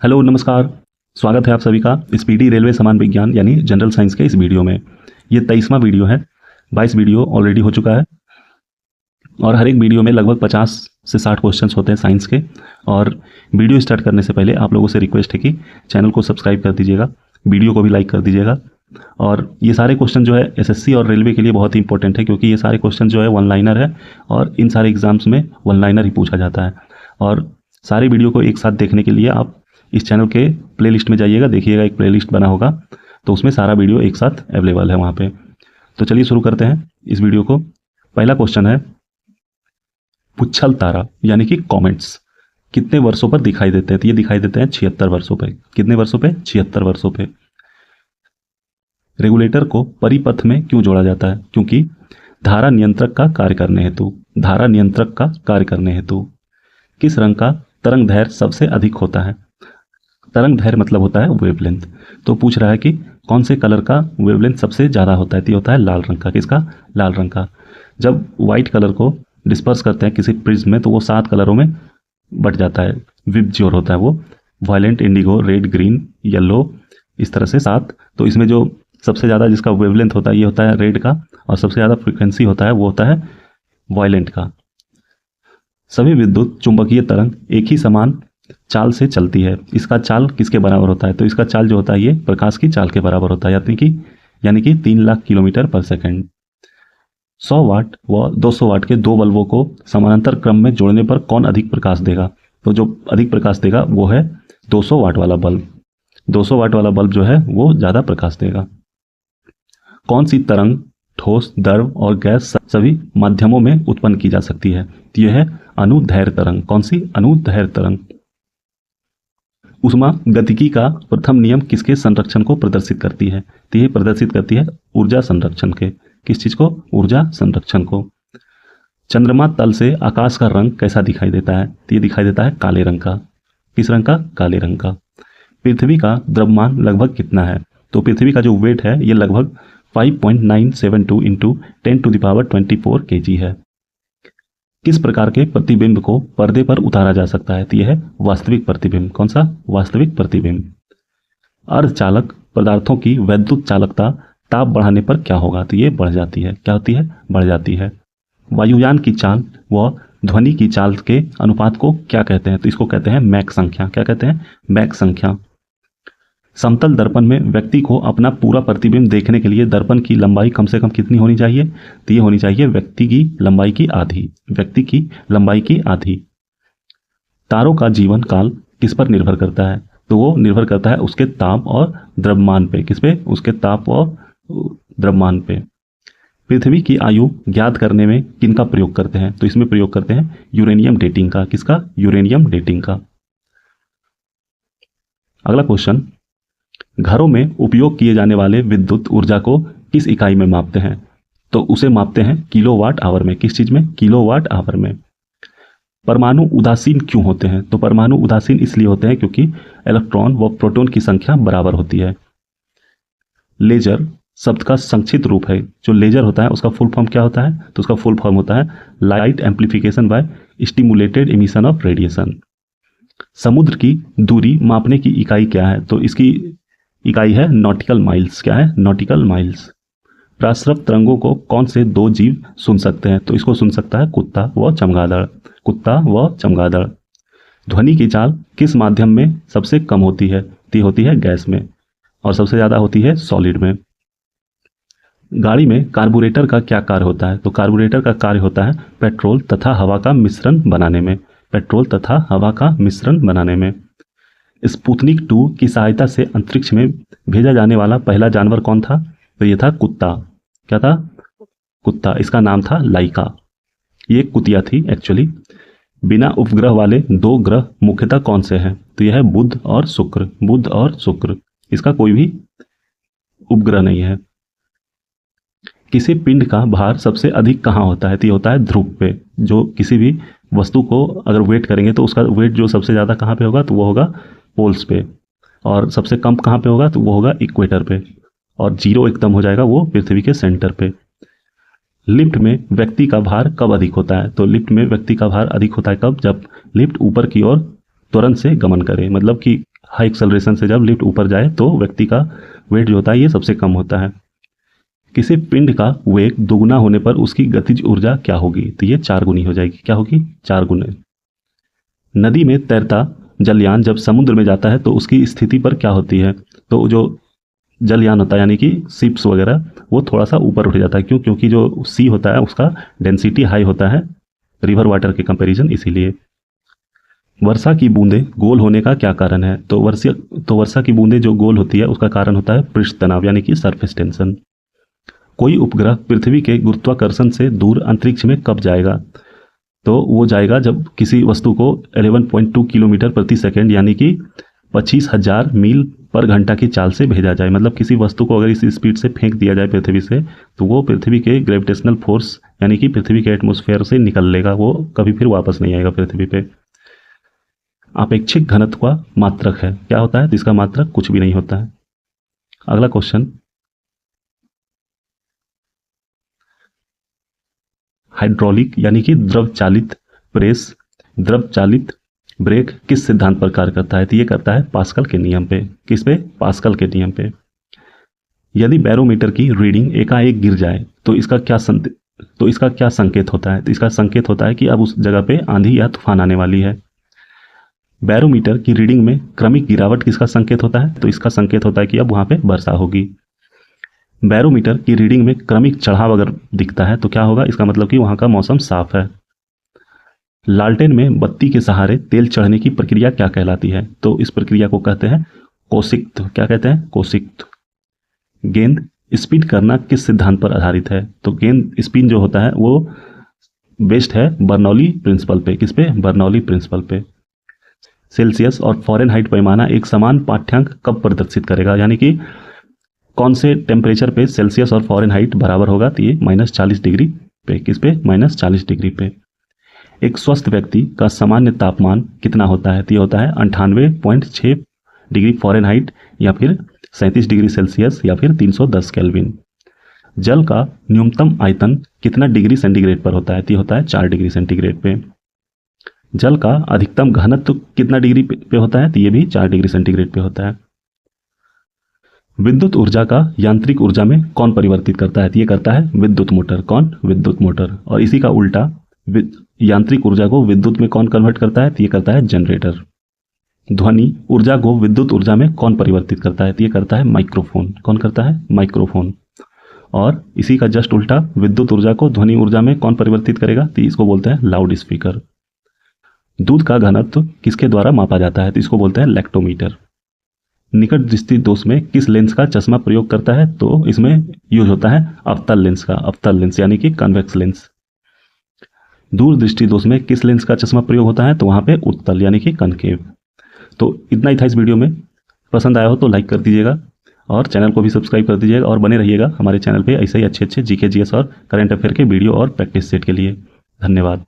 Hello नमस्कार। स्वागत है आप सभी का स्पीडी रेलवे समान विज्ञान यानी जनरल साइंस के इस वीडियो में। ये 23वां वीडियो है। 22 वीडियो ऑलरेडी हो चुका है और हर एक वीडियो में लगभग 50 से 60 क्वेश्चंस होते हैं साइंस के। और वीडियो स्टार्ट करने से पहले आप लोगों से रिक्वेस्ट है कि चैनल को सब्सक्राइब कर दीजिएगा, वीडियो को भी लाइक कर दीजिएगा। और ये सारे क्वेश्चन जो है एसएससी और रेलवे के लिए बहुत ही इंपॉर्टेंट है, क्योंकि ये सारे क्वेश्चन जो है वन लाइनर है और इन सारे एग्जाम्स में वन लाइनर ही पूछा जाता है। और सारे वीडियो को एक साथ देखने के लिए आप इस चैनल के प्लेलिस्ट में जाइएगा, देखिएगा एक प्लेलिस्ट बना होगा तो उसमें सारा वीडियो एक साथ अवेलेबल है वहाँ पे। तो चलिए शुरू करते हैं इस वीडियो को। पहला क्वेश्चन है, पुच्छल तारा यानी कि कॉमेट्स कितने वर्षों पर दिखाई देते हैं? तो ये दिखाई देते हैं 76 वर्षों पे। कितने वर्षों पे? 76 वर्षों पे। रेगुलेटर को परिपथ में क्यों जोड़ा जाता है? क्योंकि धारा नियंत्रक का कार्य करने हेतु। धारा नियंत्रक का कार्य करने हेतु। किस रंग का तरंग दैर्घ्य सबसे अधिक होता है? तरंग दैर्घ्य मतलब होता है वेवलेंथ। तो पूछ रहा है कि कौन से कलर का वेवलेंथ सबसे ज़्यादा होता है? तो ये होता है लाल रंग का। किसका? लाल रंग का। जब वाइट कलर को डिस्पर्स करते हैं किसी प्रिज्म में तो वो 7 कलरों में बट जाता है, विबज्योर होता है वो। Violent, Indigo, red, green, yellow, इस तरह से 7। तो इसमें जो सबसे ज़्यादा जिसका वेवलेंथ होता है ये होता है रेड का, और सबसे ज़्यादा फ्रीक्वेंसी होता है वो होता है वायलेंट का। सभी विद्युत चुंबकीय तरंग एक ही समान चाल से चलती है। इसका चाल किसके बराबर होता है? तो इसका चाल जो होता है ये प्रकाश की चाल के बराबर होता है, यानी कि 3 लाख किलोमीटर पर सेकंड। 100 वाट व 200 वाट के दो बल्बों को समानांतर क्रम में जोड़ने पर कौन अधिक प्रकाश देगा? तो जो अधिक प्रकाश देगा वो है 200 वाट वाला बल्ब। 200 वाट वाला बल्ब जो है वो ज़्यादा प्रकाश देगा। कौन सी तरंग ठोस, द्रव और गैस सभी माध्यमों में उत्पन्न की जा सकती है? तो यह है अनुदैर्घ्य तरंग। कौन सी? अनुदैर्घ्य तरंग। ऊष्मा गतिकी का प्रथम नियम किसके संरक्षण को प्रदर्शित करती है? तो ये प्रदर्शित करती है ऊर्जा संरक्षण के। किस चीज को? ऊर्जा संरक्षण को। चंद्रमा तल से आकाश का रंग कैसा दिखाई देता है? तो ये दिखाई देता है काले रंग का। किस रंग का? काले रंग का। पृथ्वी का द्रव्यमान लगभग कितना है? तो पृथ्वी का जो वेट है ये लगभग 5.972 इंटू 10⁻24 kg है। किस प्रकार के प्रतिबिंब को पर्दे पर उतारा जा सकता है? तो यह है वास्तविक प्रतिबिंब। कौन सा? वास्तविक प्रतिबिंब। अर्धचालक पदार्थों की वैद्युत चालकता ताप बढ़ाने पर क्या होगा? तो ये बढ़ जाती है। क्या होती है? बढ़ जाती है। वायुयान की चाल व ध्वनि की चाल के अनुपात को क्या कहते हैं? तो इसको कहते हैं मैक संख्या। क्या कहते हैं? मैक संख्या। समतल दर्पण में व्यक्ति को अपना पूरा प्रतिबिंब देखने के लिए दर्पण की लंबाई कम से कम कितनी होनी चाहिए? तो ये होनी चाहिए व्यक्ति की लंबाई की आधी। व्यक्ति की लंबाई की आधी। तारों का जीवन काल किस पर निर्भर करता है? तो वो निर्भर करता है उसके ताप और द्रव्यमान पे। किस पे? उसके ताप और द्रव्यमान पे। पृथ्वी की आयु ज्ञात करने में किनका प्रयोग करते हैं? तो इसमें प्रयोग करते हैं यूरेनियम डेटिंग का। किसका? यूरेनियम डेटिंग का। अगला क्वेश्चन, घरों में उपयोग किए जाने वाले विद्युत ऊर्जा को किस इकाई में मापते हैं? तो उसे मापते हैं किलोवाट आवर में। किस चीज में? किलोवाट आवर में। परमाणु उदासीन क्यों होते हैं? तो परमाणु उदासीन इसलिए होते हैं क्योंकि इलेक्ट्रॉन व प्रोटॉन की संख्या बराबर होती है। लेजर शब्द का संक्षिप्त रूप है। जो लेजर होता है उसका फुल फॉर्म क्या होता है? तो उसका फुल फॉर्म होता है light amplification by stimulated emission of radiation. समुद्र की दूरी मापने की इकाई क्या है? तो इसकी इकाई है नॉटिकल माइल्स। क्या है? Nautical miles. प्रासरव तरंगों को कौन से दो जीव सुन सकते हैं? तो इसको सुन सकता है कुत्ता व चमगादड़। कुत्ता व चमगादड़। ध्वनि की चाल किस माध्यम में सबसे कम होती है? ती होती है गैस में, और सबसे ज्यादा होती है सॉलिड में। गाड़ी में कार्बोरेटर का क्या कार्य होता है? तो कार्बोरेटर का कार्य होता है पेट्रोल तथा हवा का मिश्रण बनाने में। पेट्रोल तथा हवा का मिश्रण बनाने में। स्पुतनिक 2 की सहायता से अंतरिक्ष में भेजा जाने वाला पहला जानवर कौन था? तो ये था कुत्ता। क्या था? कुत्ता। इसका नाम था लाइका। ये एक कुतिया थी एक्चुअली। बिना उपग्रह वाले दो ग्रह मुख्यतः कौन से हैं? तो यह है बुध और शुक्र। बुध और शुक्र। इसका कोई भी उपग्रह नहीं है। किसी पिंड का भार सबसे अधिक कहाँ होता है? तो ये होता है ध्रुव पे। जो किसी भी वस्तु को अगर वेट करेंगे तो उसका वेट जो सबसे ज़्यादा कहाँ पे होगा? तो वो होगा पोल्स पे। और सबसे कम कहाँ पे होगा? तो वो होगा इक्वेटर पे। और जीरो एकदम हो जाएगा वो पृथ्वी के सेंटर पे। लिफ्ट में व्यक्ति का भार कब अधिक होता है? तो लिफ्ट में व्यक्ति का भार अधिक होता है कब? जब लिफ्ट ऊपर की ओर त्वरण से गमन करे, मतलब कि हाई एक्सेलरेशन से जब लिफ्ट ऊपर जाए तो व्यक्ति का वेट जो होता है ये सबसे कम होता है। किसी पिंड का वेग दुगुना होने पर उसकी गतिज ऊर्जा क्या होगी? तो ये 4 गुनी हो जाएगी। क्या होगी? 4 गुने। नदी में तैरता जलयान जब समुद्र में जाता है तो उसकी स्थिति पर क्या होती है? तो जो जलयान होता है यानी कि शिप्स वगैरह, वो थोड़ा सा ऊपर उठ जाता है। क्यों? क्योंकि जो सी होता है उसका डेंसिटी हाई होता है रिवर वाटर के कंपैरिजन, इसीलिए। वर्षा की बूंदें गोल होने का क्या कारण है? तो वर्षा की बूंदें जो गोल होती है उसका कारण होता है पृष्ठ तनाव यानी कि सरफेस टेंशन। कोई उपग्रह पृथ्वी के गुरुत्वाकर्षण से दूर अंतरिक्ष में कब जाएगा? तो वो जाएगा जब किसी वस्तु को 11.2 किलोमीटर प्रति सेकंड यानी कि 25,000 मील पर घंटा की चाल से भेजा जाए। मतलब किसी वस्तु को अगर इस स्पीड से फेंक दिया जाए पृथ्वी से तो वो पृथ्वी के ग्रेविटेशनल फोर्स यानी कि पृथ्वी के एटमॉस्फेयर से निकल लेगा, वो कभी फिर वापस नहीं आएगा पृथ्वी पे। आपेक्षिक घनत्व का मात्रक है, क्या होता है? तो इसका मात्रक कुछ भी नहीं होता है। अगला क्वेश्चन, हाइड्रोलिक यानी कि द्रव चालित प्रेस, द्रव चालित ब्रेक किस सिद्धांत पर कार्य करता है? तो ये करता है पास्कल के नियम पे। किस पे? पास्कल के नियम पे। यदि बैरोमीटर की रीडिंग एकाएक गिर जाए तो इसका क्या संकेत होता है? तो इसका संकेत होता है कि अब उस जगह पे आंधी या तूफान आने वाली है। बैरोमीटर की रीडिंग में क्रमिक गिरावट किसका संकेत होता है? तो इसका संकेत होता है कि अब वहां पे वर्षा होगी। बैरोमीटर की रीडिंग में क्रमिक चढ़ाव अगर दिखता है तो क्या होगा? इसका मतलब कि वहां का मौसम साफ है। लालटेन में बत्ती के सहारे तेल चढ़ने की प्रक्रिया क्या कहलाती है? तो इस प्रक्रिया को कहते हैं कोशिक्त। क्या कहते हैं? कोशिक्त। गेंद स्पिन करना किस सिद्धांत पर आधारित है? तो गेंद स्पिन जो होता है वो बेस्ड है बर्नौली प्रिंसिपल पे। किस पे? बर्नौली प्रिंसिपल पे। सेल्सियस और फॉरेनहाइट पैमाना एक समान पाठ्यांक कब प्रदर्शित करेगा? यानी कि कौन से टेम्परेचर पे सेल्सियस और फॉरेनहाइट बराबर होगा? तो ये -40 डिग्री पे। किस पे? -40 डिग्री पे। एक स्वस्थ व्यक्ति का सामान्य तापमान कितना होता है? तो ये होता है 98.6 डिग्री फॉरेनहाइट या फिर 37 डिग्री सेल्सियस या फिर 310 केल्विन। जल का न्यूनतम आयतन कितना डिग्री सेंटीग्रेड पर होता है? तो ये होता है 4 डिग्री सेंटीग्रेड पे। जल का अधिकतम घनत्व कितना डिग्री पे होता है? तो ये भी 4 डिग्री सेंटीग्रेड पे होता है। विद्युत ऊर्जा का यांत्रिक ऊर्जा में कौन परिवर्तित करता है? तो ये करता है विद्युत मोटर। कौन? विद्युत मोटर। और इसी का उल्टा यांत्रिक ऊर्जा को विद्युत में कौन कन्वर्ट करता है? तो ये करता है जनरेटर। ध्वनि ऊर्जा को विद्युत ऊर्जा में कौन परिवर्तित करता है? तो ये करता है माइक्रोफोन। कौन करता है? माइक्रोफोन। और इसी का जस्ट उल्टा विद्युत ऊर्जा को ध्वनि ऊर्जा में कौन परिवर्तित करेगा? तो इसको बोलते हैं लाउड स्पीकर। दूध का घनत्व किसके द्वारा मापा जाता है? तो इसको बोलते हैं लैक्टोमीटर। निकट दृष्टि दोष में किस लेंस का चश्मा प्रयोग करता है? तो इसमें यूज होता है अवतल लेंस का। अवतल लेंस यानी कि कन्वेक्स लेंस। दूर दृष्टि दोष में किस लेंस का चश्मा प्रयोग होता है? तो वहां पे उत्तल यानी कि कनकेव। तो इतना ही था इस वीडियो में। पसंद आया हो तो लाइक कर दीजिएगा और चैनल को भी सब्सक्राइब कर दीजिएगा और बने रहिएगा हमारे चैनल पे ऐसे ही अच्छे जीके जीएस और करंट अफेयर के वीडियो और प्रैक्टिस सेट के लिए। धन्यवाद।